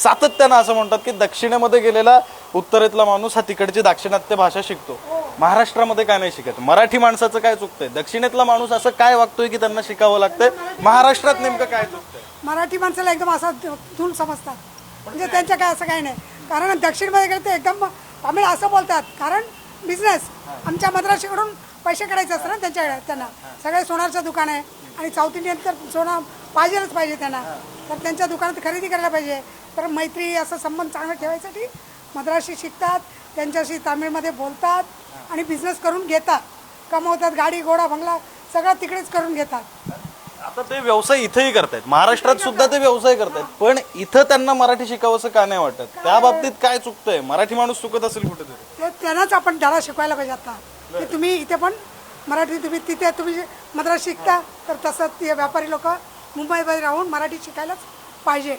सातत्यानं असं म्हणतात की दक्षिणेमध्ये गेलेला उत्तरेतला माणूस हा तिकडची दाक्षिणात्य भाषा शिकतो, महाराष्ट्रामध्ये काय नाही शिकत. मराठी माणसाचं काय चुकतंय? दक्षिणेतला माणूस असं काय वागतोय की त्यांना शिकावं लागतंय? महाराष्ट्रात नेमकं काय चुकतंय? मराठी माणसाला एकदम असा धूल समजतात, म्हणजे त्यांच्या काय असं काही नाही. कारण दक्षिणमध्ये गेले ते एकदम आम्ही असं बोलतात, कारण बिझनेस आमच्या मद्रासीकडून पैसे काढायचे असतं ना त्यांच्याकडे. त्यांना सगळे सोनारचं दुकान आहे आणि साऊथ इंडियन तर सोनं पाहिजेच पाहिजे त्यांना, तर त्यांच्या दुकानात खरेदी करायला पाहिजे. तर मैत्री असं संबंध चांगला ठेवायसाठी मद्रासी शिकतात, त्यांच्याशी तामिळमध्ये बोलतात आणि बिझनेस करून घेतात, कमवतात. गाडी घोडा बंगला सगळं तिकडेच करून घेतात. आता ते व्यवसाय इथेही करतायत, महाराष्ट्रात सुद्धा ते व्यवसाय करतायत, पण इथं त्यांना मराठी शिकावंसं का नाही वाटत? त्या बाबतीत काय चुकतंय? मराठी माणूस चुकत असेल कुठेतरी. ते त्यांनाच आपण धडा शिकवायला पाहिजे आता, की तुम्ही इथे पण मराठी, तुम्ही तिथे तुम्ही मद्रासी शिकता तर तसं ते व्यापारी लोक मुंबईमध्ये राहून मराठी शिकायलाच पाहिजे.